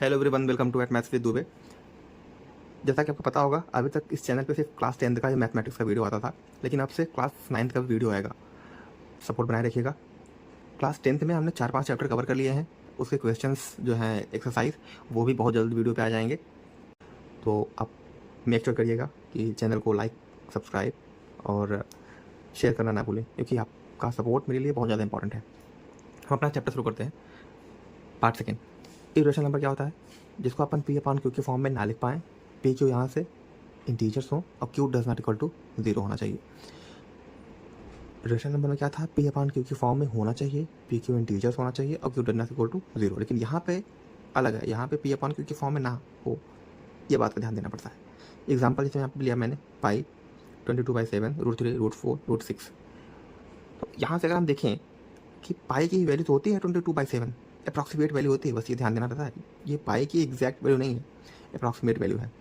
Hello everyone, welcome to at maths with Dubey. जैसा कि आपको पता होगा, अभी तक इस चैनल पे सिर्फ क्लास 10th का ही मैथमेटिक्स का वीडियो आता था, लेकिन अब से क्लास 9th का भी वीडियो आएगा। सपोर्ट बनाए रखिएगा। क्लास 10th में हमने 4-5 चैप्टर कवर कर लिए हैं। उसके क्वेश्चंस जो हैं एक्सरसाइज, वो भी बहुत जल्द वीडियो पे आ जाएंगे। तो आप मेक श्योर करिएगा कि चैनल को लाइक, सब्सक्राइब और शेयर करना ना भूलें, क्योंकि आपका सपोर्ट मेरे लिए बहुत ज़्यादा इंपॉर्टेंट है। हम अपना चैप्टर शुरू करते हैं। पार्ट सेकेंड, इरेशनल नंबर क्या होता है, जिसको अपन पी अपॉन क्यू के फॉर्म में ना लिख पाएँ। पी क्यू यहाँ से इंटीजर्स हो और Q does not equal to 0 होना चाहिए। रेशनल नंबर में क्या था, पी अपॉन क्यू के फॉर्म में होना चाहिए, पी क्यू इंटीजर्स होना चाहिए और Q does not equal to 0। लेकिन यहाँ पे अलग है, यहाँ पे पी अपॉन क्यू के फॉर्म में ना हो, ये बात का ध्यान देना पड़ता है। एग्जाम्पल जैसे यहाँ पे लिया मैंने, पाई 22/7 √3 √4 √6। तो यहाँ से अगर हम देखें कि पाई की वैल्यू तो होती है 22/7, अप्रॉक्सीमेट वैल्यू होती है, बस ये ध्यान देना रहता है। ये पाई की एग्जैक्ट वैल्यू नहीं है, अप्रॉक्सीमेट वैल्यू है।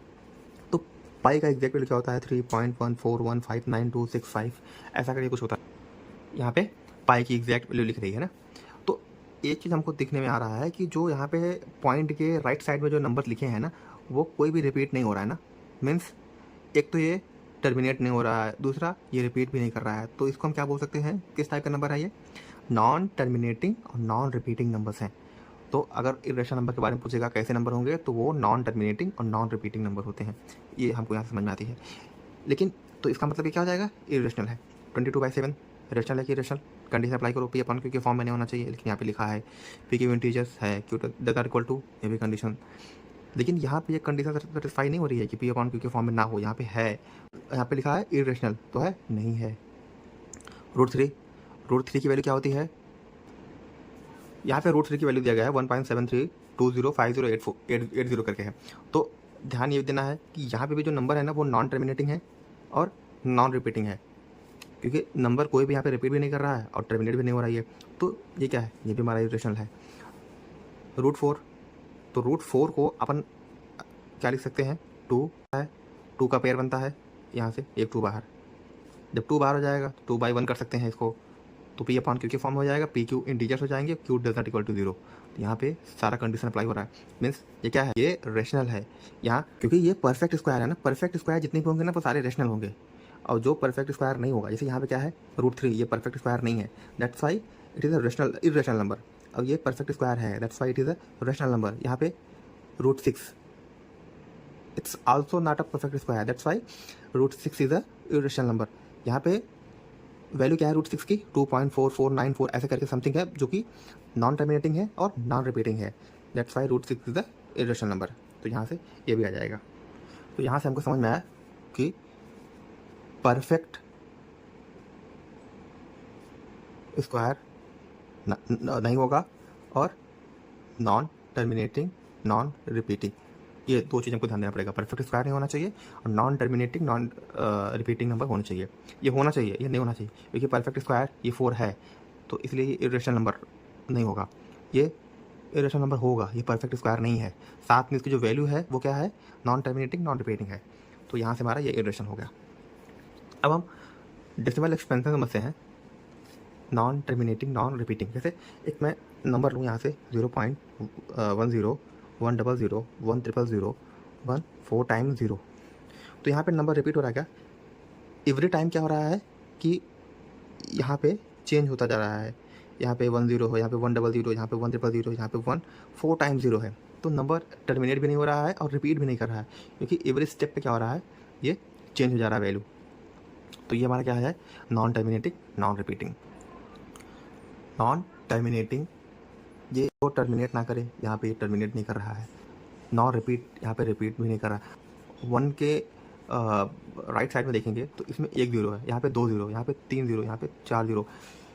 तो पाई का एग्जैक्ट वैल्यू क्या होता है, 3.14159265, ऐसा करके कुछ होता है। यहाँ पे पाई की एग्जैक्ट वैल्यू लिख रही है ना। तो एक चीज़ हमको दिखने में आ रहा है कि जो यहाँ पे पॉइंट के राइट साइड में जो नंबर लिखे हैं ना, वो कोई भी रिपीट नहीं हो रहा है ना। मीन्स एक तो ये टर्मिनेट नहीं हो रहा है, दूसरा ये रिपीट भी नहीं कर रहा है। तो इसको हम क्या बोल सकते हैं, किस टाइप का नंबर है ये, नॉन टर्मिनेटिंग और नॉन रिपीटिंग नंबर्स हैं। तो अगर इरेशनल नंबर के बारे में पूछेगा कैसे नंबर होंगे, तो वो नॉन टर्मिनेटिंग और नॉन रिपीटिंग नंबर होते हैं। ये हमको यहाँ से समझ में आती है। लेकिन तो इसका मतलब ये क्या हो जाएगा, इरेशनल है। 22/7 रेशनल है कि इरेशनल, कंडीशन अप्लाई करो, पी अपॉन क्यू के फॉर्म में नहीं होना चाहिए, लेकिन यहाँ पे लिखा है पी क्यू इंटीजर्स है, Q does not equal to, ये भी कंडीशन। लेकिन यहाँ पे ये कंडीशन सेटिस्फाई नहीं हो रही है कि पी अपॉन क्यू के फॉर्म में ना हो। यहाँ पे है, यहाँ पे लिखा है इरेशनल, तो है नहीं है। √3 की वैल्यू क्या होती है, यहाँ पे √3 की वैल्यू दिया गया है 1.7320508480 करके है। तो ध्यान ये देना है कि यहाँ पे भी जो नंबर है ना, वो नॉन टर्मिनेटिंग है और नॉन रिपीटिंग है, क्योंकि नंबर कोई भी यहाँ पे रिपीट भी नहीं कर रहा है और टर्मिनेट भी नहीं हो रहा है। तो ये क्या है, ये भी हमारा इरेशनल है। √4, तो √4 को अपन क्या लिख सकते हैं, 2 है, 2 का पेयर बनता है, यहाँ से एक 2 बाहर। जब 2 बाहर हो जाएगा तो 2/1 कर सकते हैं इसको, तो पी अपॉन क्यू के फॉर्म हो जाएगा, पी क्यू इंटीजर्स हो जाएंगे, Q does not equal to 0। तो यहाँ पे सारा कंडीशन अप्लाई हो रहा है। मीन्स ये क्या है, ये रेशनल है यहाँ, क्योंकि ये परफेक्ट स्क्वायर है ना। परफेक्ट स्क्वायर जितने भी होंगे ना, वो सारे रेशनल होंगे। और जो परफेक्ट स्क्वायर नहीं होगा, जैसे यहाँ पे क्या है √3, ये परफेक्ट स्क्वायर नहीं है, that's why it is a rational irrational number. अब ये परफेक्ट स्क्वायर है, that's why it is a rational number. यहाँ पे √6, it's also not a perfect square, that's why √6 is a irrational number. यहाँ पे value क्या है √6 की, 2.4494 ऐसे करके समथिंग है, जो कि नॉन टर्मिनेटिंग है और नॉन रिपीटिंग है, that's why √6 is the irrational number. तो यहाँ से ये भी आ जाएगा। तो यहाँ से हमको समझ में आया कि परफेक्ट स्क्वायर नहीं होगा और नॉन टर्मिनेटिंग, नॉन रिपीटिंग, ये दो चीज़ हमको ध्यान देना पड़ेगा। परफेक्ट स्क्वायर नहीं होना चाहिए और non terminating, non repeating number होना चाहिए। ये होना चाहिए, ये नहीं होना चाहिए, क्योंकि परफेक्ट स्क्वायर ये 4 है, तो इसलिए ये इरेशनल नंबर नहीं होगा। ये इरेशनल नंबर होगा, ये परफेक्ट स्क्वायर नहीं है। साथ में इसकी जो वैल्यू है वो क्या है, नॉन टर्मिनेटिंग, नॉन रिपीटिंग है। तो यहाँ से हमारा ये इरेशन हो गया। अब हम डेसिमल एक्सपेंशन समझते हैं, नॉन टर्मिनेटिंग, नॉन रिपीटिंग। जैसे एक मैं नंबर लूँ यहाँ से 0.10 100 100 100 1 4 टाइम 0। तो यहाँ पे नंबर रिपीट हो रहा है क्या, एवरी टाइम क्या हो रहा है कि यहाँ पे चेंज होता जा रहा है। यहाँ पे 10 हो, यहाँ पे 100, यहाँ पे 100, यहाँ पे 1 4 टाइम 0 है। तो नंबर टर्मिनेट भी नहीं हो रहा है और रिपीट भी नहीं कर रहा है, क्योंकि एवरी स्टेप पे क्या हो रहा है, ये चेंज हो जा रहा है वैल्यू। तो ये हमारा क्या है, non terminating, non repeating. Non terminating, ये तो टर्मिनेट ना करे, यहाँ पे टर्मिनेट नहीं कर रहा है। नॉन रिपीट, यहाँ पे रिपीट भी नहीं कर रहा। 1 के राइट साइड में देखेंगे तो इसमें 1 0 है, यहाँ पे 2 0, यहाँ पे 3 0, यहाँ पे 4 0।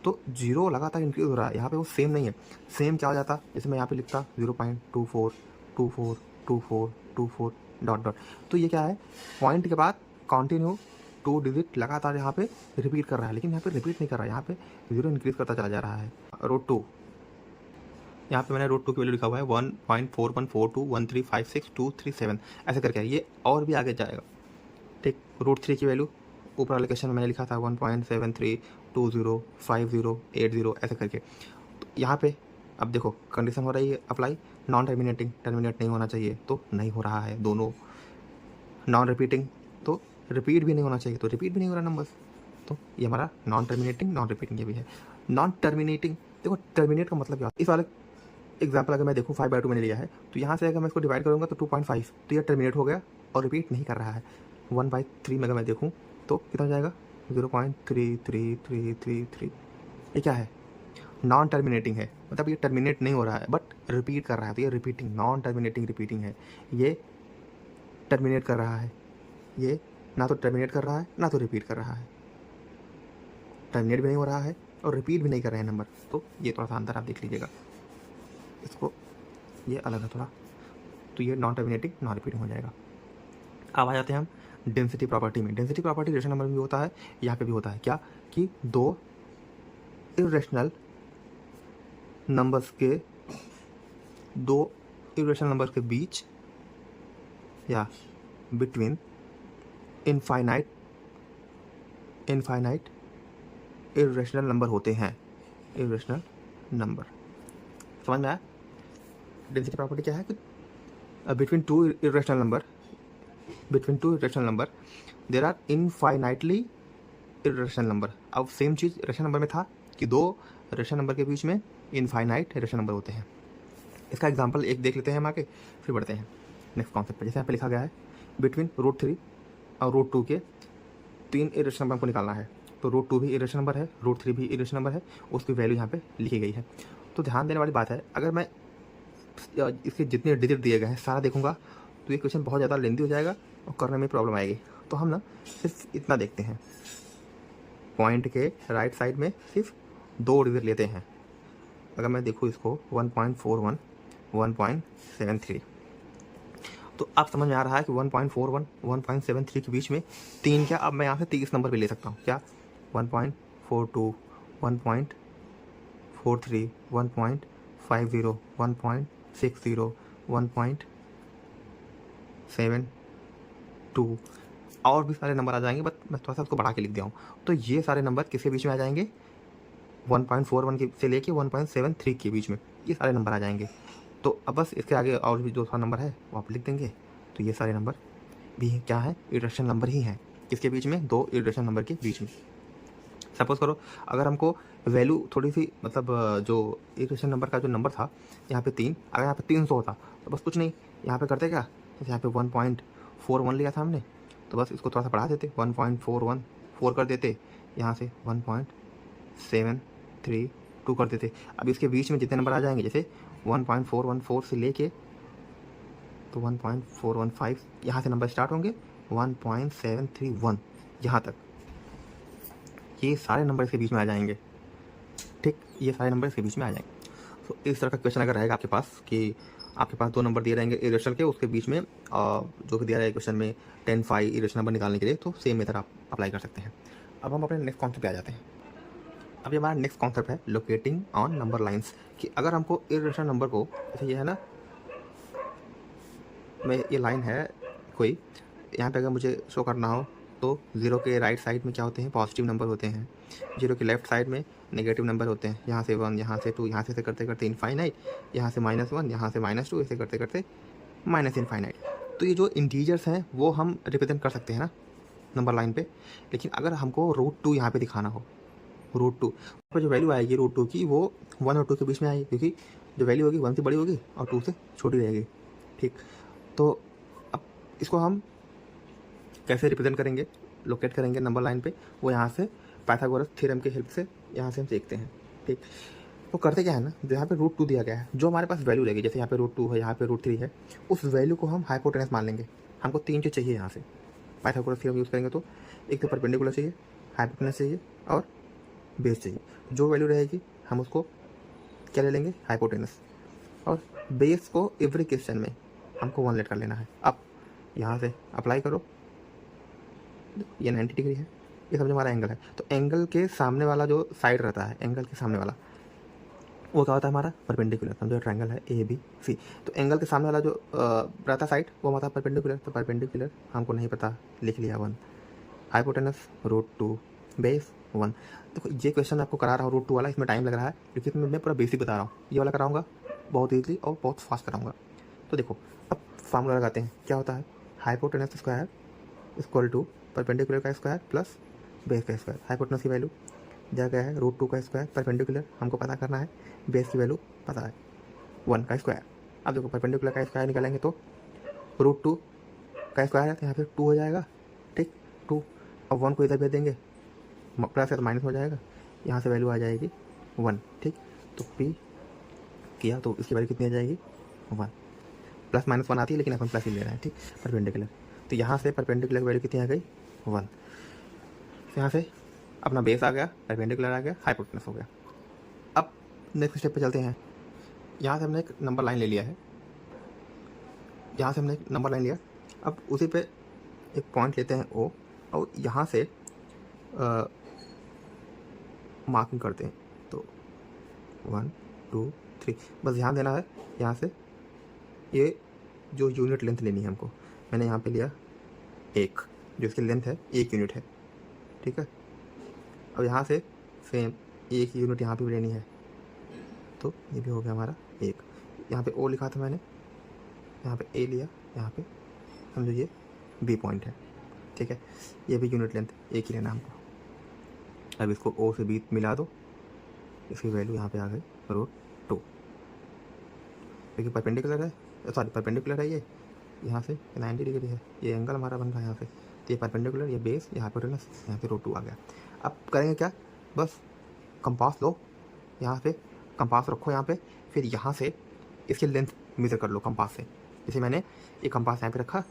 तो 0 लगातार इंक्रीज हो रहा है, यहाँ पे वो सेम नहीं है। सेम क्या हो जाता, जैसे मैं यहाँ पे लिखता 0.24 24 24 24 डॉट डॉट। तो ये क्या है, पॉइंट के बाद कॉन्टिन्यू 2 डिजिट लगातार यहाँ पे रिपीट कर रहा है, लेकिन यहाँ पे रिपीट नहीं कर रहा है, यहाँ पे 0 इंक्रीज करता चला जा रहा है। √2, यहाँ पे मैंने √2 की वैल्यू लिखा हुआ है 1.41421356 ऐसे करके है, ये और भी आगे जाएगा। ठीक, √3 की वैल्यू ऊपर वाले क्वेश्चन में मैंने लिखा था 1.73205080 ऐसे करके। तो यहाँ पे अब देखो कंडीशन हो रही है अप्लाई, नॉन टर्मिनेटिंग टर्मिनेट नहीं होना चाहिए तो नहीं हो रहा है दोनों, नॉन रिपीटिंग तो रिपीट भी नहीं होना चाहिए तो रिपीट भी नहीं हो रहा नंबर्स, तो ये हमारा नॉन टर्मिनेटिंग नॉन रिपीटिंग ये भी है। नॉन टर्मिनेटिंग, देखो टर्मिनेट का मतलब क्या, इस वाले एग्जाम्पल अगर मैं देखूँ 5/2 मैंने लिया है, तो यहाँ से अगर मैं इसको डिवाइड करूँगा तो 2.5, तो ये टर्मिनेट हो गया और रिपीट नहीं कर रहा है। 1/3 में अगर मैं देखूँ तो कितना हो जाएगा, 0.3333, ये क्या है, नॉन टर्मिनेटिंग है, मतलब ये टर्मिनेट नहीं हो रहा है बट रिपीट कर रहा है, तो ये रिपीटिंग, नॉन टर्मिनेटिंग रिपीटिंग है। ये टर्मिनेट कर रहा है, ये ना तो टर्मिनेट कर रहा है ना तो रिपीट कर रहा है, टर्मिनेट भी नहीं हो रहा है और रिपीट भी नहीं कर रहे हैं नंबर, तो ये थोड़ा सा अंदर आप देख लीजिएगा इसको, ये अलग है थोड़ा, तो ये नॉन टर्मिनेटिंग नॉन रिपीटिंग हो जाएगा। अब आ जाते हैं हम डेंसिटी प्रॉपर्टी में। डेंसिटी प्रॉपर्टी रेशनल नंबर में भी होता है, यहाँ पे भी होता है, क्या कि दो इरेशनल नंबर्स के बीच या बिटवीन इनफाइनाइट इरेशनल नंबर होते हैं, इरेशनल नंबर, समझ में आया। डेंसिटी प्रॉपर्टी क्या है कि between two irrational number there are infinitely irrational number. अब सेम चीज़ रेशनल नंबर में था कि दो रेशनल नंबर के बीच में इनफाइनाइट रेशनल नंबर होते हैं। इसका एग्जांपल एक देख लेते हैं हम आके, फिर बढ़ते हैं नेक्स्ट कॉन्सेप्ट पर। जैसे यहाँ पे लिखा गया है बिटवीन √3 और √2 के 3 इरेशनल नंबर को निकालना है, तो √2 भी इरेशनल नंबर है, √3 भी इरेशनल नंबर है, उसकी वैल्यू यहाँ पे लिखी गई है। तो ध्यान देने वाली बात है, अगर मैं इसके जितने डिजिट दिए गए हैं सारा देखूंगा तो ये क्वेश्चन बहुत ज़्यादा लेंथी हो जाएगा और करने में प्रॉब्लम आएगी। तो हम ना सिर्फ इतना देखते हैं, पॉइंट के राइट साइड में सिर्फ 2 डिजिट लेते हैं। अगर मैं देखूँ इसको 1.41 1.73, तो अब समझ में आ रहा है कि 1.41 1.73 के बीच में 3 क्या, अब मैं यहाँ से 30 नंबर भी ले सकता हूँ, क्या 1.42 1.43 1.50 1.60 1.72 और भी सारे नंबर आ जाएंगे, बट मैं थोड़ा सा उसको बढ़ा के लिख दिया हूँ। तो ये सारे नंबर किसके बीच में आ जाएंगे, 1.41 से लेके 1.73 के बीच में ये सारे नंबर आ जाएंगे। तो अब बस इसके आगे और भी जो सा नंबर है वो आप लिख देंगे, तो ये सारे नंबर भी क्या है, इरेशनल नंबर ही हैं। किसके बीच में, 2 इरेशनल नंबर के बीच में। सपोज करो अगर हमको वैल्यू थोड़ी सी, मतलब जो इरेशनल नंबर का जो नंबर था यहाँ पे 3, अगर यहाँ पे 300 होता तो बस कुछ नहीं, यहाँ पे करते क्या, जैसे यहाँ पे 1.41 लिया था हमने, तो बस इसको थोड़ा सा बढ़ा देते, 1.414 कर देते, यहाँ से 1.732 कर देते। अब इसके बीच में जितने नंबर आ जाएंगे, जैसे 1.414 से लेके तो 1.415 यहाँ से नंबर स्टार्ट होंगे 1.731 यहाँ तक, ये सारे नंबर इसके बीच में आ जाएंगे। ठीक, ये सारे नंबर इसके बीच में आ जाएंगे। तो इस तरह का क्वेश्चन अगर रहेगा आपके पास कि आपके पास 2 नंबर दिए रहेंगे इरेशनल के, उसके बीच में जो भी दिया रहेगा क्वेश्चन में 10 5 इरेशनल नंबर निकालने के लिए, तो सेम मेथड आप अप्लाई कर सकते हैं। अब हम अपने नेक्स्ट कॉन्सेप्ट पे आ जाते हैं। अब ये हमारा नेक्स्ट कॉन्सेप्ट है लोकेटिंग ऑन नंबर लाइन्स, कि अगर हमको इरेशनल नंबर को, जैसे ये है ना, मैं ये लाइन है कोई, यहाँ पे अगर मुझे शो करना हो तो 0 के राइट साइड में क्या होते हैं, पॉजिटिव नंबर होते हैं, 0 के लेफ्ट साइड में नेगेटिव नंबर होते हैं, यहाँ से 1, यहाँ से 2, यहाँ से करते करते इनफाइनाइट, यहाँ से -1, यहाँ से -2, ऐसे करते करते माइनस इनफाइनाइट। तो ये जो इंटीजर्स हैं वो हम रिप्रेजेंट कर सकते हैं ना नंबर लाइन पे, लेकिन अगर हमको √2 यहाँ पे दिखाना हो, √2 पर जो वैल्यू आएगी √2 की वो 1 और 2 के बीच में आएगी, क्योंकि जो वैल्यू होगी 1 से बड़ी होगी और 2 से छोटी रहेगी। ठीक, तो अब इसको हम कैसे रिप्रेजेंट करेंगे, लोकेट करेंगे नंबर लाइन पे, वो यहाँ से पाइथागोरस थ्योरम के हेल्प से यहाँ से हम सीखते हैं। ठीक, तो करते क्या है ना, जो यहाँ पे √2 दिया गया है, जो हमारे पास वैल्यू रहेगी, जैसे यहाँ पे √2 है, यहाँ पे √3 है, उस वैल्यू को हम हाइपोटेनस मान लेंगे। हमको 3 चीज़ चाहिए यहाँ से, पाइथागोरस थ्योरम यूज़ करेंगे तो एक तो परपेंडिकुलर चाहिए, हाइपोटेनस चाहिए और बेस चाहिए। जो वैल्यू रहेगी हम उसको क्या ले लेंगे, हाइपोटेनस, और बेस को एवरी क्वेश्चन में हमको 1 लेट कर लेना है। अब यहाँ से अप्लाई करो, ये 90 डिग्री है, ये समझो हमारा एंगल है, तो एंगल के सामने वाला जो साइड रहता है, एंगल के सामने वाला वो क्या होता है हमारा, परपेंडिकुलर। समझो ट्रायंगल है ABC, तो एंगल के सामने वाला जो रहता साइड वो हमारा परपेंडिकुलर, तो परपेंडिकुलर हमको नहीं पता, लिख लिया 1, हाइपोटेनस √2, बेस 1। देखो ये क्वेश्चन आपको करा रहा हूँ √2 वाला, इसमें टाइम लग रहा है क्योंकि इसमें मैं पूरा बेसिक बता रहा हूँ, ये वाला कराऊंगा बहुत ईजिली और बहुत फास्ट कराऊंगा। तो देखो अब फार्मूला लगाते हैं, क्या होता है, hypotenuse square equal to perpendicular का स्क्वायर प्लस बेस का स्क्वायर। हाइपोटेनस की वैल्यू दिया गया है √2 का स्क्वायर, परपेंडिकुलर हमको पता करना है, बेस की वैल्यू पता है 1 का स्क्वायर। अब देखो परपेंडिकुलर का स्क्वायर निकालेंगे तो √2 का स्क्वायर है तो यहाँ पे 2 हो जाएगा, ठीक 2। अब 1 को इधर भेज देंगे, प्लस है तो माइनस हो जाएगा, यहाँ से वैल्यू आ जाएगी 1, ठीक। तो पी किया तो इसकी वैल्यू कितनी आ जाएगी 1, प्लस माइनस 1 आती है लेकिन अपन प्लस ही ले रहे हैं, ठीक। परपेंडिकुलर तो यहाँ से परपेंडिकुलर की वैल्यू कितनी आ गई 1। यहाँ से अपना बेस आ गया, परपेंडिकुलर आ गया, हाइपोटेनस हो गया। अब नेक्स्ट स्टेप पे चलते हैं। यहाँ से हमने एक नंबर लाइन ले लिया है, यहाँ से हमने एक नंबर लाइन लिया। अब उसी पे एक पॉइंट लेते हैं ओ, और यहाँ से मार्किंग करते हैं। तो 1 2 3 बस ध्यान देना है, यहाँ से ये जो यूनिट लेंथ लेनी है हमको, मैंने यहाँ पे लिया 1, जो इसकी लेंथ है 1 यूनिट है, ठीक है। अब यहाँ से सेम 1 यूनिट यहाँ पे भी लेनी है, तो ये भी हो गया हमारा 1। यहाँ पे ओ लिखा था मैंने, यहाँ पे ए लिया, यहाँ पे समझो ये बी पॉइंट है, ठीक है। ये भी यूनिट लेंथ 1 ही लेना हमको। अब इसको ओ से बी मिला दो, इसकी वैल्यू यहाँ पे आ गई √2, क्योंकि परपेंडिकुलर है, सॉरी परपेंडिकुलर है ये, यहाँ से 90 डिग्री है, ये एंगल हमारा बन रहा है यहाँ से, तो ये परपेंडिकुलर, ये बेस, ये हाइपोटेनस, यहाँ पे √2 आ गया। अब करेंगे क्या, बस कंपास लो, यहाँ पे कंपास रखो यहाँ पे, फिर यहाँ से इसकी लेंथ मेजर कर लो कंपास से। जैसे मैंने एक कंपास यहाँ पे रखा,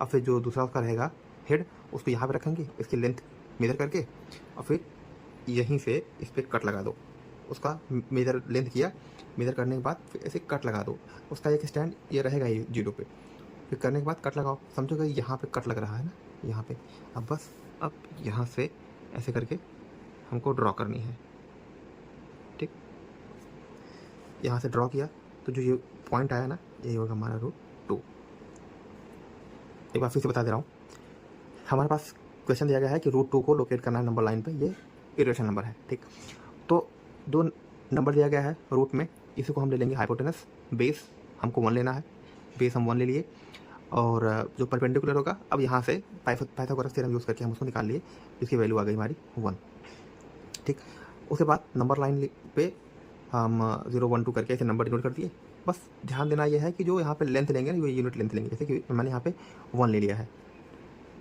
अब फिर जो दूसरा उसका रहेगा हेड, उसको यहाँ पे रखेंगे, इसकी लेंथ मेजर करके, और फिर यहीं से इस पर कट लगा दो। उसका मेजर लेंथ किया, मेजर करने के बाद फिर ऐसे कट लगा दो। उसका एक स्टैंड ये रहेगा ये 0 पे, फिर करने के बाद कट लगाओ, समझो कि यहाँ पे कट लग रहा है ना, यहाँ पे। अब बस अब यहाँ से ऐसे करके हमको ड्रॉ करनी है, ठीक। यहाँ से ड्रॉ किया तो जो ये पॉइंट आया ना, ये होगा हमारा √2। एक बार फिर से बता दे रहा हूँ, हमारे पास क्वेश्चन दिया गया है कि √2 को लोकेट करना है नंबर लाइन पे, ये इरेशनल नंबर है, ठीक। तो 2 नंबर दिया गया है रूट में, इसी को हम ले लेंगे हाइपोटेनस, बेस हमको 1 लेना है, बेस हम 1 ले लिए, और जो परपेंडिकुलर होगा, अब यहाँ से पाइथागोरस थ्योरम यूज़ करके हम उसको निकाल लिए, इसकी वैल्यू आ गई हमारी 1, ठीक। उसके बाद नंबर लाइन पे हम 0 1 2 करके ऐसे नंबर डिनोट कर दिए। बस ध्यान देना यह है कि जो यहाँ पे लेंथ लेंगे ना, ये यूनिट लेंथ लेंगे, जैसे कि मैंने यहाँ पे 1 ले लिया है,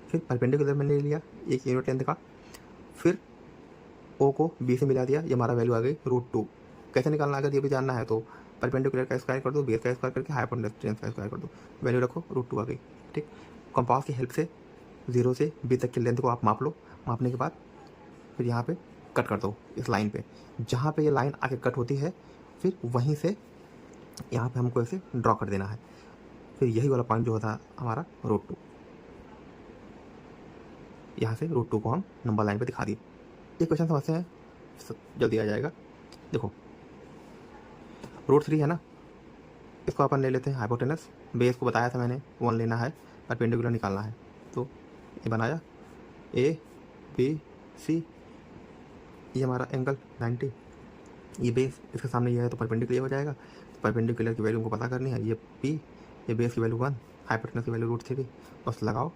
फिर परपेंडिकुलर मैंने ले लिया 1 यूनिट लेंथ का, फिर ओ को बी से मिला दिया, ये हमारा वैल्यू आ गई √2। कैसे निकालना, अगर ये भी जानना है तो परपेंडिकुलर का स्क्वायर कर दो, बेस का स्क्वायर करके हाइपोटेनस का स्क्वायर कर दो, वैल्यू रखो √2 आ गई, ठीक। कंपास की हेल्प से 0 से बी तक की लेंथ को आप माप लो, मापने के बाद फिर यहाँ पे कट कर दो इस लाइन पे, जहाँ पे ये लाइन आके कट होती है, फिर वहीं से यहाँ पे हमको ऐसे ड्रॉ कर देना है, फिर यही वाला पॉइंट जो होता हमारा √2, यहाँ से √2 को हम नंबर लाइन पे दिखा दिए। ये क्वेश्चन समझते हैं, जल्दी आ जाएगा। देखो √3 है ना, इसको अपन ले लेते हैं हाइपोटेनस, बेस को बताया था मैंने 1 लेना है, परपेंडिकुलर निकालना है, तो ये बनाया ABC, ये हमारा एंगल 90, ये बेस इसके सामने ये है तो परपेंडिकुलर हो जाएगा, तो परपेंडिकुलर की वैल्यू हमको पता करनी है, ये P, ये बेस की वैल्यू 1, हाइपोटेनस की वैल्यू √3, बस लगाओ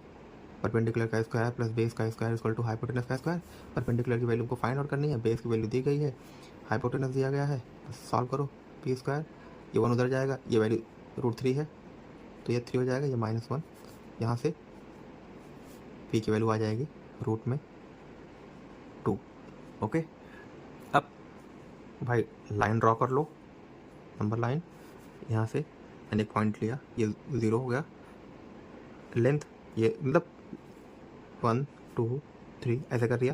परपेंडिकुलर का स्क्वायर प्लस बेस का स्क्वायर इक्वल टू हाइपोटेनस का स्क्वायर। परपेंडिकुलर की वैल्यू को फाइंड आउट करनी है, बेस की वैल्यू दी गई है, हाइपोटेनस दिया गया है, बस सॉल्व करो, पी स्क्वायर, ये 1 उधर जाएगा, ये वैल्यू √3 है तो ये 3 हो जाएगा, ये -1, यहाँ से पी की वैल्यू आ जाएगी रूट में 2, ओके। अब भाई लाइन ड्रॉ कर लो, नंबर लाइन, यहाँ से मैंने एक पॉइंट लिया, ये 0 हो गया, लेंथ ये मतलब 1 2 3 ऐसे कर दिया।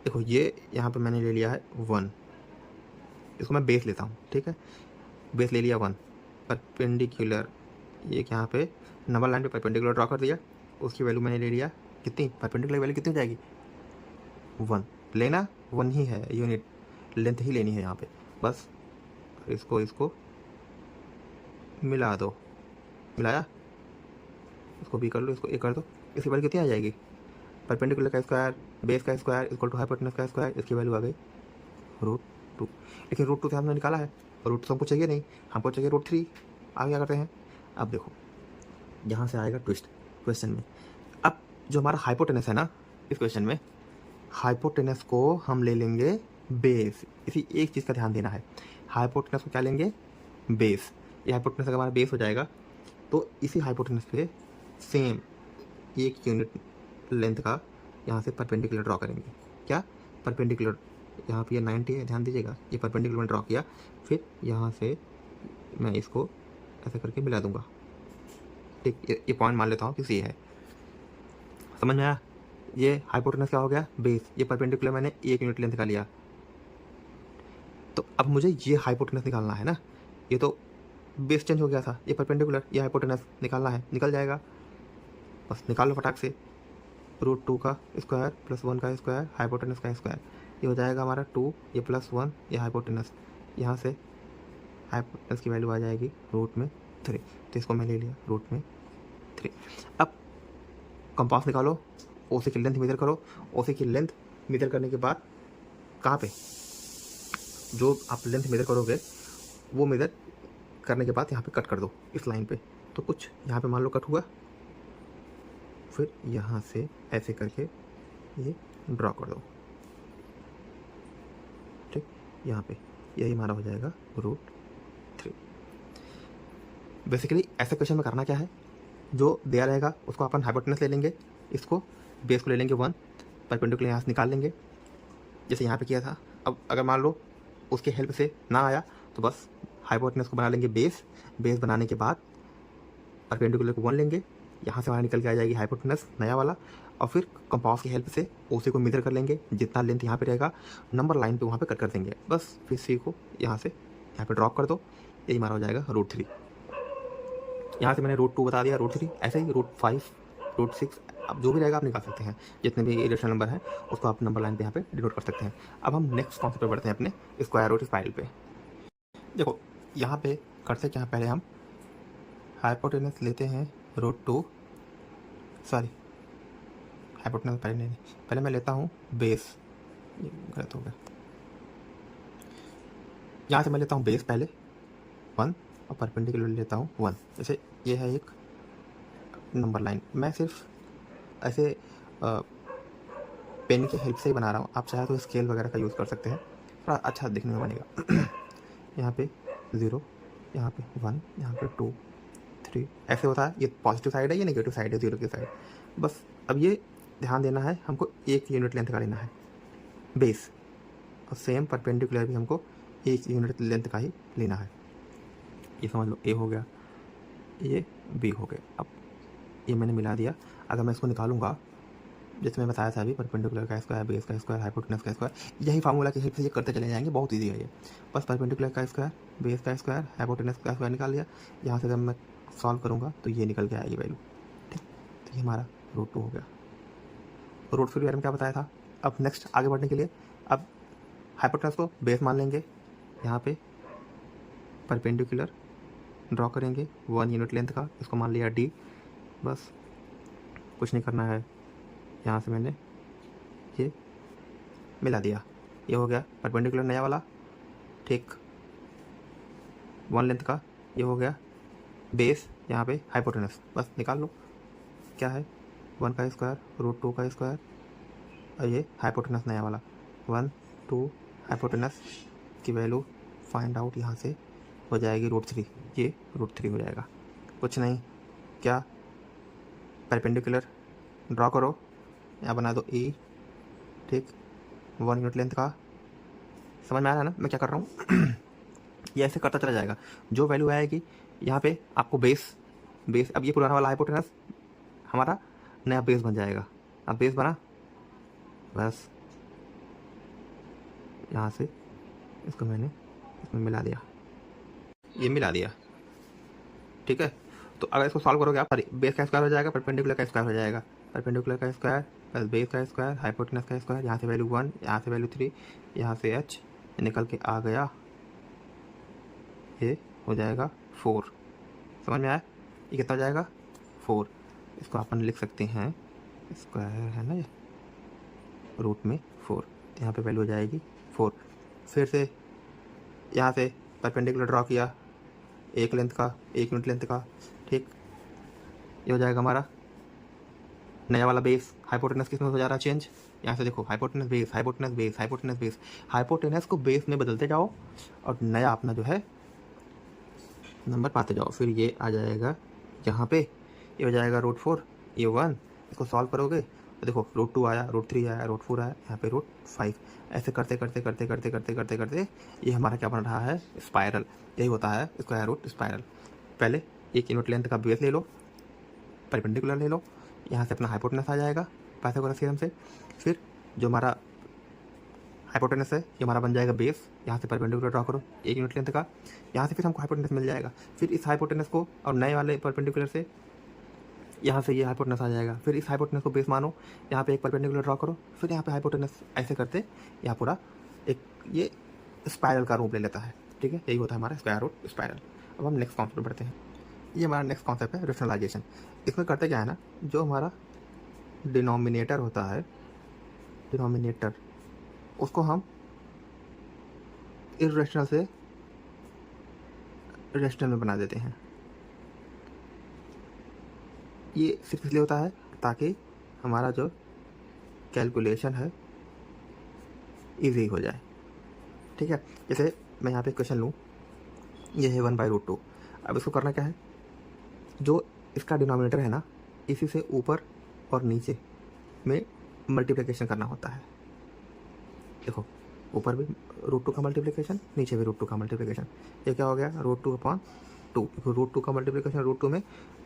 देखो ये यहाँ पे मैंने ले लिया है 1, इसको मैं बेस लेता हूँ, ठीक है, बेस ले लिया 1, परपेंडिकुलर, ये यहाँ पे नंबर लाइन पे परपेंडिकुलर ड्रॉ कर दिया, उसकी वैल्यू मैंने ले लिया कितनी, परपेंडिकुलर वैल्यू कितनी हो जाएगी 1, लेना 1 ही है, यूनिट लेंथ ही लेनी है यहाँ पे, बस इसको मिला दो, मिलाया, इसको भी कर लो, इसको ए कर दो, इसकी वैल्यू कितनी आ जाएगी, परपेंडिकुलर का स्क्वायर बेस का स्क्वायर इक्वल टू हाइपोटेनस का स्क्वायर, इसकी वैल्यू आ गई √2, लेकिन √2 से हमने निकाला है रूट तो हमको चाहिए नहीं, हमको चाहिए रूट 3। आगे क्या करते हैं, अब देखो यहाँ से आएगा ट्विस्ट क्वेश्चन में। अब जो हमारा हाइपोटेनस है ना, इस क्वेश्चन में हाइपोटेनस को हम ले लेंगे बेस। इसी एक चीज़ का ध्यान देना है, हाइपोटेनस को क्या लेंगे, बेस। ये हाइपोटेनस अगर हमारा बेस हो जाएगा तो इसी हाइपोटेनस पे सेम 1 यूनिट लेंथ का यहाँ से परपेंडिकुलर ड्रॉ करेंगे। क्या परपेंडिकुलर, यहाँ पे ये 90 है, ध्यान दीजिएगा, ये परपेंडिकुलर ड्रॉ किया, फिर यहाँ से मैं इसको ऐसे करके मिला दूंगा। ठीक, ये पॉइंट मान लेता हूँ कि सी है। समझ में आया, ये हाइपोटेनस क्या हो गया, बेस। ये परपेंडिकुलर मैंने 1 यूनिट लेंथ का लिया। तो अब मुझे ये हाइपोटेनस निकालना है ना, ये तो बेस चेंज हो गया था, ये परपेंडिकुलर, ये हाइपोटेनस निकालना है, निकल जाएगा, बस निकाल लो फटाक से। √2 का स्क्वायर प्लस 1 का स्क्वायर, हाइपोटेनस का स्क्वायर, ये हो जाएगा हमारा 2, ये +1, ये हाइपोटेनस। यहाँ से हाइपोटेनस की वैल्यू आ जाएगी √3, तो इसको मैं ले लिया √3। अब कंपास निकालो, ओसी की लेंथ मेजर करो। ओसी की लेंथ मेजर करने के बाद कहाँ पे, जो आप लेंथ मेजर करोगे वो मेजर करने के बाद यहाँ पे कट कर दो इस लाइन पे। तो कुछ यहाँ पे मान लो कट हुआ, फिर यहाँ से ऐसे करके ये ड्रॉ कर दो। ठीक, यहाँ पे यही हमारा हो जाएगा √3। बेसिकली ऐसे क्वेश्चन में करना क्या है, जो दिया रहेगा उसको अपन हाइपोटेनस ले लेंगे, इसको बेस को ले लेंगे 1, परपेंडिकुलर यहाँ से निकाल लेंगे जैसे यहाँ पे किया था। अब अगर मान लो उसके हेल्प से ना आया तो बस हाइपोटेनस को बना लेंगे बेस। बेस बनाने के बाद परपेंडिकुलर को 1 लेंगे, यहाँ से वहाँ निकल के आ जाएगी हाइपोटेनस नया वाला, और फिर कंपास की हेल्प से ओसी को मेजर कर लेंगे, जितना लेंथ यहाँ पे रहेगा नंबर लाइन पे वहाँ पे कट कर देंगे, बस फिर सी को यहाँ से यहाँ पे ड्रॉप कर दो, यही हमारा हो जाएगा √3। यहाँ से मैंने √2 बता दिया, √3, ऐसे ही √5, √6, अब जो भी रहेगा आप निकाल सकते हैं, जितने भी इरेशनल नंबर है उसको आप नंबर लाइन पे यहाँ पे डिनोट कर सकते हैं। अब हम नेक्स्ट कॉन्सेप्ट पे बढ़ते हैं, अपने स्क्वायर रूट स्पाइरल पे। देखो यहाँ पे करते क्या, पहले हम हाइपोटेनस लेते हैं √2, सॉरी हाइपोटेनस पहले नहीं, पहले मैं लेता हूँ बेस, ये गलत हो गया। यहाँ से मैं लेता हूँ बेस पहले 1 और परपेंडिकुलर लेता हूँ 1। जैसे ये है एक नंबर लाइन, मैं सिर्फ ऐसे पेन की हेल्प से ही बना रहा हूँ, आप चाहे तो स्केल वगैरह का यूज़ कर सकते हैं, थोड़ा अच्छा दिखने में बनेगा। यहाँ पे 0, यहाँ पे 1, यहाँ पे 2, 3 ऐसे होता है। ये पॉजिटिव साइड है, ये नेगेटिव साइड है, 0 की साइड। बस अब ये ध्यान देना है, हमको 1 यूनिट लेंथ का लेना है बेस, और सेम परपेंडिकुलर भी हमको 1 यूनिट लेंथ का ही लेना है। ये समझ लो, ए हो गया, ये बी हो गया। अब ये मैंने मिला दिया। अगर मैं इसको निकालूंगा, जैसे मैं बताया था अभी, परपेंडिकुलर का स्क्वायर, बेस का स्क्वायर, हाइपोटेनस का स्क्वायर, यही फार्मूला की हेल्प से ये करते चले जाएंगे, बहुत ईजी है ये। बस परपेंडिकुलर का स्क्वायर, बेस का स्क्वायर, हाइपोटेनस का स्क्वायर निकाल लिया। यहाँ से जब मैं सॉल्व करूँगा तो ये निकल के आएगी वैल्यू। ठीक, तो ये हमारा √2 हो गया। √3 के बारे में क्या बताया था। अब नेक्स्ट आगे बढ़ने के लिए, अब हाइपोटेनस को बेस मान लेंगे, यहाँ पे परपेंडिकुलर ड्रॉ करेंगे 1 यूनिट लेंथ का, इसको मान लिया D। बस कुछ नहीं करना है, यहाँ से मैंने ये मिला दिया, ये हो गया परपेंडिकुलर नया वाला। ठीक, 1 लेंथ का, ये हो गया बेस, यहाँ पे हाइपोटेनस, बस निकाल लो क्या है, 1 का स्क्वायर, √2 का स्क्वायर, और ये हाइपोटेनस नया वाला 1, 2, हाइपोटेनस की वैल्यू फाइंड आउट यहाँ से हो जाएगी √3, ये √3 हो जाएगा। कुछ नहीं, क्या परपेंडिकुलर ड्रॉ करो, यहाँ बना दो E। ठीक, 1 यूनिट लेंथ का, समझ में आ रहा है ना मैं क्या कर रहा हूँ। ये ऐसे करता चला जाएगा, जो वैल्यू आएगी यहाँ पे आपको बेस, अब ये पुराना वाला हाइपोटेनस हमारा नया बेस बन जाएगा। अब बेस बना, बस यहाँ से इसको मैंने इसमें मिला दिया, ये मिला दिया। ठीक है, तो अगर इसको सॉल्व करोगे आप, बेस का स्क्वायर हो जाएगा, परपेंडिकुलर का स्क्वायर हो जाएगा, परपेंडिकुलर का स्क्वायर प्लस बेस का स्क्वायर, हाइपोटेनस का स्क्वायर, यहाँ से वैल्यू 1, यहाँ से वैल्यू 3, यहाँ से H निकल के आ गया, ये हो जाएगा 4। समझ में आया, ये कितना हो जाएगा 4। इसको अपन लिख सकते हैं, स्क्वायर है ना ये, रूट में 4, यहाँ पे वैल्यू हो जाएगी 4। फिर से यहाँ से परपेंडिकुलर ड्रॉ किया, एक लेंथ का, 1 यूनिट लेंथ का, ठीक। ये हो जाएगा हमारा नया वाला बेस। हाइपोटेनस किस में हो जा रहा है चेंज, यहाँ से देखो hypotenuse base, hypotenuse base, hypotenuse base, hypotenuse को बेस में बदलते जाओ और नया अपना जो है नंबर पाते जाओ। फिर ये आ जाएगा यहाँ पे, ये हो जाएगा √4, ये 1, इसको सॉल्व करोगे तो देखो √2 आया, √3 आया, √4 आया, यहाँ पे √5। ऐसे करते करते करते करते करते करते करते ये हमारा क्या बन रहा है, स्पायरल। यही होता है स्क्वायर रूट स्पायरल। पहले 1 यूनिट लेंथ का बेस ले लो, परपेंडिकुलर ले लो, यहाँ से अपना हाइपोटेनस आ जाएगा पाइथागोरस थ्योरम से। फिर जो हमारा हाइपोटेनस है ये हमारा बन जाएगा बेस, यहाँ से परपेंडिकुलर ड्रॉ करो 1 यूनिट लेंथ का, यहाँ से फिर हमको हाइपोटेनस मिल जाएगा। फिर इस हाइपोटेनस को और नए वाले परपेंडिकुलर से यहाँ से ये हाइपोटेनस आ जाएगा। फिर इस हाइपोटेनस को बेस मानो, यहाँ पे एक परपेंडिकुलर ड्रॉ करो, फिर यहाँ पे हाइपोटेनस, ऐसे करते यहाँ पूरा एक ये स्पायरल का रूप ले लेता है, ठीक है। यही होता है हमारा स्क्वायर रूट स्पायरल। अब हम नेक्स्ट कॉन्सेप्ट बढ़ते हैं। ये हमारा नेक्स्ट कॉन्सेप्ट है रेशनलाइजेशन। इसमें करते क्या है ना, जो हमारा डिनोमिनेटर होता है, डिनोमिनेटर उसको हम इर्रेशनल से रेशनल में बना देते हैं। ये सिर्फ इसलिए होता है ताकि हमारा जो कैलकुलेशन है इजी हो जाए, ठीक है। जैसे मैं यहाँ पे क्वेश्चन लूँ, ये है 1/√2। अब इसको करना क्या है, जो इसका डिनोमिनेटर है ना, इसी से ऊपर और नीचे में मल्टीप्लिकेशन करना होता है। देखो ऊपर भी √2 का मल्टीप्लिकेशन, नीचे भी √2 का मल्टीप्लिकेशन। ये क्या हो गया, √2/2, क्योंकि √2 का मल्टीप्लिकेशन √2 में,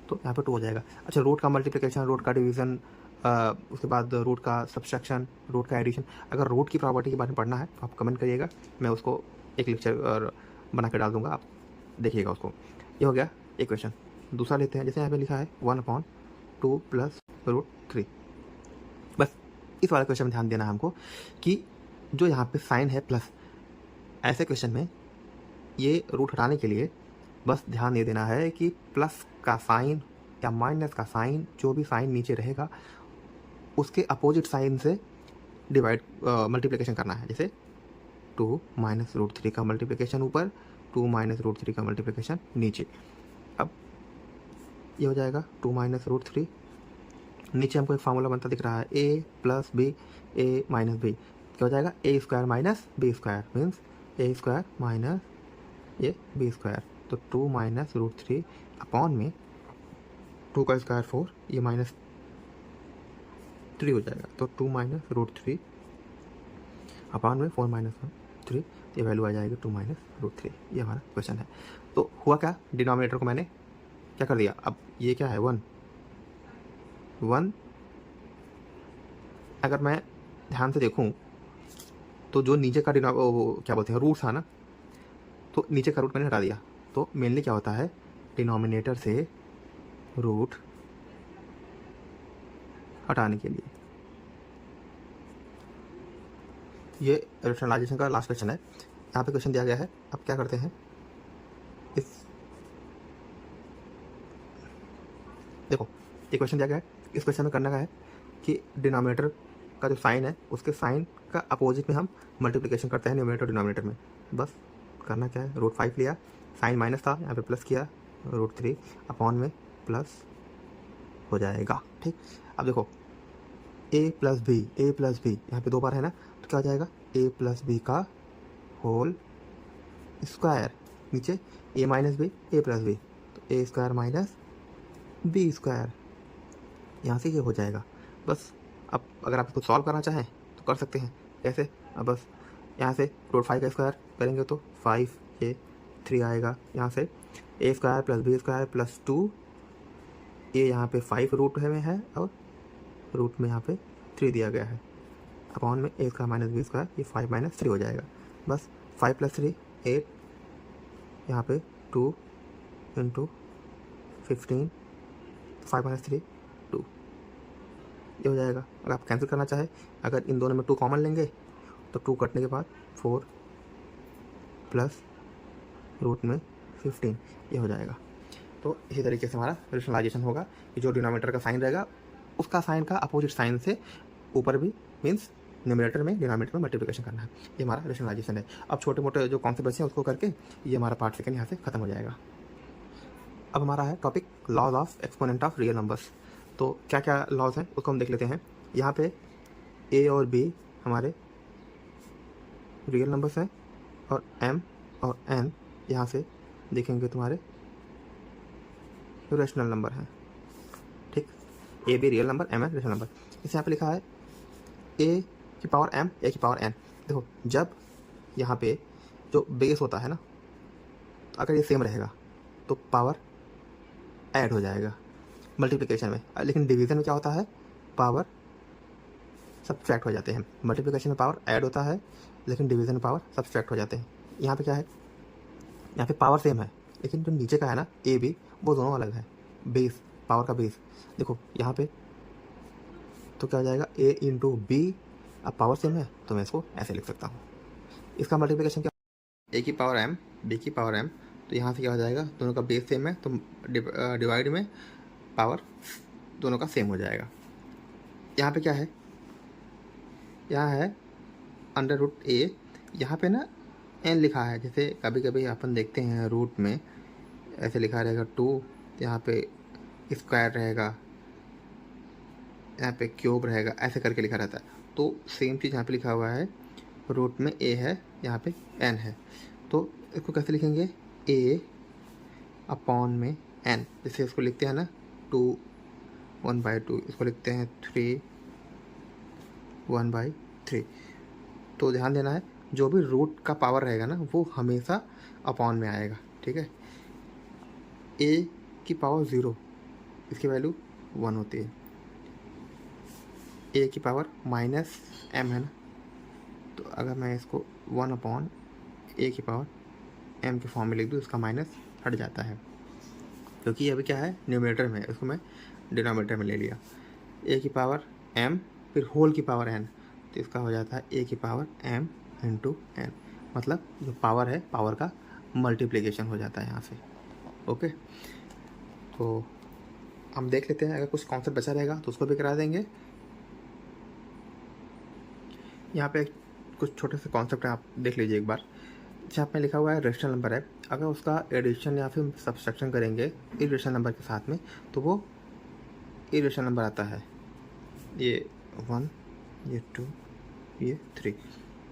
तो यहाँ पे 2 हो जाएगा। अच्छा, रूट का मल्टीप्लिकेशन, रूट का डिवीज़न, उसके बाद रूट का सब्सट्रैक्शन, रूट का एडिशन। अगर रूट की प्रॉपर्टी के बारे में पढ़ना है तो आप कमेंट करिएगा, मैं उसको एक लेक्चर बना के डाल दूँगा, आप देखिएगा उसको। ये हो गया एक क्वेश्चन। दूसरा लेते हैं, जैसे यहाँ पे लिखा है 1/2 + √3। बस इस वाले क्वेश्चन में ध्यान देना है हमको कि जो यहाँ पे साइन है प्लस, ऐसे क्वेश्चन में ये रूट हटाने के लिए बस ध्यान ये देना है कि प्लस का साइन या माइनस का साइन, जो भी साइन नीचे रहेगा उसके अपोजिट साइन से डिवाइड मल्टीप्लिकेशन करना है। जैसे 2 - √3 का मल्टीप्लिकेशन ऊपर, 2 - √3 का मल्टीप्लिकेशन नीचे। अब ये हो जाएगा 2 - √3। नीचे हमको एक फार्मूला बनता दिख रहा है, a + b, a - b। क्या हो जाएगा, a² - b² मीन्स a² - ये b²। तो 2 - √3 अपॉन में 2 का स्क्वायर 4, ये -3 हो जाएगा। तो 2 - √3 अपॉन में 4 - 3, ये वैल्यू आ जाएगी 2 - √3। ये हमारा क्वेश्चन है। तो हुआ क्या, डिनोमिनेटर को मैंने क्या कर दिया, अब ये क्या है 1। अगर मैं ध्यान से देखूं तो जो नीचे का क्या बोलते हैं रूट था ना, तो नीचे का रूट मैंने हटा दिया। तो मेनली क्या होता है, डिनोमिनेटर से रूट हटाने के लिए, ये रेशनलाइजेशन का लास्ट क्वेश्चन है। यहाँ पे क्वेश्चन दिया गया है, अब क्या करते हैं, इस देखो ये क्वेश्चन दिया गया है, इस क्वेश्चन में करना क्या है कि डिनोमिनेटर का जो साइन है उसके साइन का अपोजिट में हम मल्टीप्लिकेशन करते हैं न्यूमरेटर डिनोमिनेटर में। बस करना क्या है, √5 लिया, साइन माइनस था, यहाँ पे प्लस किया, √3 अपॉन में प्लस हो जाएगा, ठीक। अब देखो a + b, यहाँ पे 2 बार है ना, तो क्या हो जाएगा, a + b का होल स्क्वायर, नीचे a - b, a + b, तो a² - b², यहाँ से ये हो जाएगा। बस अब अगर आप इसको सॉल्व करना चाहें तो कर सकते हैं, कैसे, अब बस यहाँ से √5 का स्क्वायर करेंगे तो 5, ये 3 आएगा, यहाँ से a² + b² + 2, ये यहाँ पे 5 रूट में है और रूट में यहाँ पे 3 दिया गया है, अपॉन में a² - b², ये 5 - 3 हो जाएगा। बस 5 + 3 8, यहाँ पे 2 × 15, 5 - 3 2, ये हो जाएगा। अगर आप कैंसिल करना चाहे, अगर इन दोनों में 2 कॉमन लेंगे तो 2 कटने के बाद 4 प्लस रूट में 15, ये हो जाएगा। तो इसी तरीके से हमारा रेशनलाइजेशन होगा कि जो डिनोमिनेटर का साइन रहेगा उसका साइन का अपोजिट साइन से ऊपर भी मीन्स न्यूमरेटर में डिनोमिनेटर में मल्टीप्लिकेशन करना है। ये हमारा रेशनलाइजेशन है। अब छोटे मोटे जो कॉन्सेप्ट बचे हैं उसको करके ये हमारा पार्ट सेकंड यहाँ से खत्म हो जाएगा। अब हमारा है topic laws of exponent of real numbers. तो क्या क्या लॉज हैं उसको हम देख लेते हैं। यहाँ पे ए और बी हमारे रियल नंबर्स हैं और एम और एन यहाँ से देखेंगे तुम्हारे रेशनल नंबर हैं। ठीक, A B real number, M N rational number. इस यहाँ पे लिखा है ए की पावर एम, ए की पावर एन। देखो जब यहाँ पे जो बेस होता है ना, तो अगर ये सेम रहेगा तो पावर ऐड हो जाएगा मल्टीप्लिकेशन में, लेकिन डिवीज़न में क्या होता है, पावर सब्ट्रैक्ट हो जाते हैं। मल्टीप्लिकेशन में पावर ऐड होता है लेकिन डिवीज़न में पावर सब्ट्रैक्ट हो जाते हैं। यहाँ पे क्या है, यहाँ पे पावर सेम है लेकिन जो नीचे का है ना ए बी, वो दोनों अलग है। बेस, पावर का बेस देखो यहाँ पे, तो क्या हो जाएगा ए इंटू बी। अब पावर सेम है तो मैं इसको ऐसे लिख सकता हूँ। इसका मल्टीप्लिकेशन क्या, ए की पावर एम, बी की पावर एम। तो यहाँ से क्या हो जाएगा, दोनों का बेस सेम है तो डिवाइड में पावर दोनों का सेम हो जाएगा। यहाँ पे क्या है, यहाँ है अंडर रूट ए। यहाँ पे ना एन लिखा है, जैसे कभी कभी अपन देखते हैं रूट में ऐसे लिखा रहेगा 2, यहाँ पे स्क्वायर रहेगा, यहाँ पे क्यूब रहेगा, ऐसे करके लिखा रहता है। तो सेम चीज़ यहाँ पे लिखा हुआ है, रूट में ए है, यहाँ पे एन है। तो इसको कैसे लिखेंगे, ए अपॉन में एन। जैसे इसको लिखते हैं ना 2 1/2, इसको लिखते हैं 3 1/3। तो ध्यान देना है जो भी रूट का पावर रहेगा ना वो हमेशा अपॉन में आएगा। ठीक है, ए की पावर 0, इसकी वैल्यू 1 होती है। ए की पावर माइनस एम है ना, तो अगर मैं इसको 1 अपॉन ए की पावर एम के फॉर्म में लिख दूँ, इसका माइनस हट जाता है क्योंकि अभी क्या है न्यूमरेटर में, इसको मैं डिनोमिनेटर में ले लिया। ए की पावर एम फिर होल की पावर एन, तो इसका हो जाता है ए की पावर एम इंटू एन। मतलब जो पावर है, पावर का मल्टीप्लिकेशन हो जाता है यहाँ से। ओके, तो हम देख लेते हैं, अगर कुछ कॉन्सेप्ट बचा रहेगा तो उसको भी करा देंगे। यहाँ पे कुछ छोटे से कॉन्सेप्ट है, आप देख लीजिए एक बार। जहाँ पे लिखा हुआ है रेशनल नंबर है, अगर उसका एडिशन या फिर सब्सट्रैक्शन करेंगे इरेशनल नंबर के साथ में तो वो इरेशनल नंबर आता है। ये 1, ये 2, ये 3।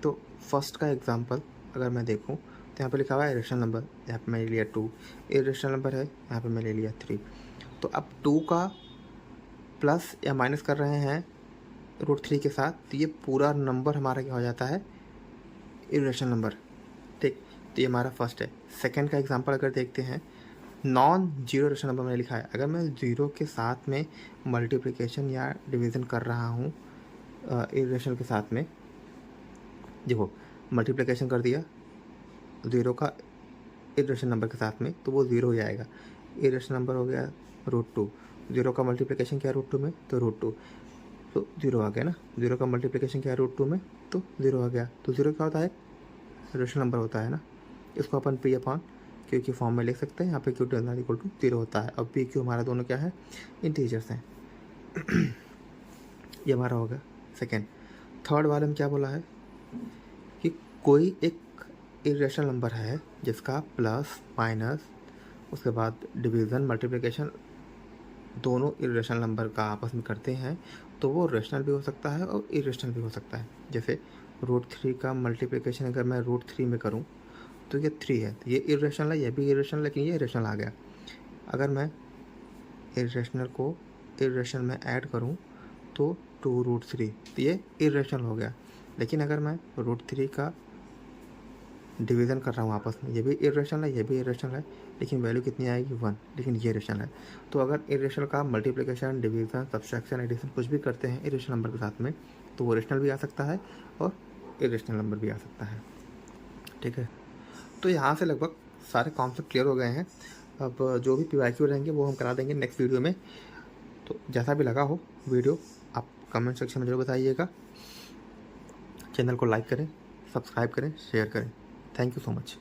तो फर्स्ट का एग्जांपल अगर मैं देखूं तो यहाँ पे लिखा हुआ है रेशनल नंबर, यहाँ पे मैंने लिया 2, इरेशनल नंबर है, यहाँ पे मैंने लिया 3। तो अब 2 का प्लस या माइनस कर रहे हैं √3 के साथ, तो ये पूरा नंबर हमारा क्या हो जाता है, इरेशनल नंबर। ठीक, तो ये हमारा फर्स्ट है। सेकंड का एग्जांपल अगर देखते हैं, नॉन जीरो रेशनल नंबर मैंने लिखा है, अगर मैं ज़ीरो के साथ में मल्टीप्लिकेशन या डिवीज़न कर रहा हूँ इरेशनल के साथ में, देखो मल्टीप्लिकेशन कर दिया ज़ीरो का इरेशनल नंबर के साथ में तो वो ज़ीरो हो जाएगा। इरेशनल नंबर हो गया √2, ज़ीरो का मल्टीप्लिकेशन किया √2 में तो √2, तो ज़ीरो आ गया ना। ज़ीरो का मल्टीप्लिकेशन किया √2 में तो ज़ीरो आ गया। तो ज़ीरो क्या होता है, रेशनल नंबर होता है ना। इसको अपन पी अपॉन क्यू के फॉर्म में लिख सकते हैं। यहाँ पे क्यू इक्वल टू 0 होता है। अब पी क्यू हमारा दोनों क्या है, इंटीजर्स हैं। ये हमारा हो गया सेकेंड। थर्ड वाले में क्या बोला है कि कोई एक इरेशनल नंबर है जिसका प्लस माइनस उसके बाद डिवीज़न मल्टीप्लिकेशन दोनों इरेशनल नंबर का आपस में करते हैं तो वो रेशनल भी हो सकता है और इरेशनल भी हो सकता है। जैसे √3 का मल्टीप्लिकेशन अगर मैं √3 में करूं तो ये 3 है, तो ये इरेशनल है, ये भी इरेशनल, लेकिन ये इरेशनल आ गया। अगर मैं इरेशनल को इरेशनल में ऐड करूं तो 2√3, तो ये इरेशनल हो गया। लेकिन अगर मैं √3 का डिवीज़न कर रहा हूँ आपस में, ये भी इरेशनल है, ये भी इरेशनल है, लेकिन वैल्यू कितनी आएगी 1, लेकिन ये इरेशनल है। तो अगर इरेशनल का मल्टीप्लिकेशन, डिवीज़न, सब्सट्रैक्शन, एडिशन कुछ भी करते हैं इरेशनल नंबर के साथ में तो वो रेशनल भी आ सकता है और इरेशनल नंबर भी आ सकता है। ठीक है, तो यहाँ से लगभग सारे कॉन्सेप्ट क्लियर हो गए हैं। अब जो भी PYQ रहेंगे वो हम करा देंगे नेक्स्ट वीडियो में। तो जैसा भी लगा हो वीडियो आप कमेंट सेक्शन में जरूर बताइएगा। चैनल को लाइक करें, सब्सक्राइब करें, शेयर करें। Thank you so much.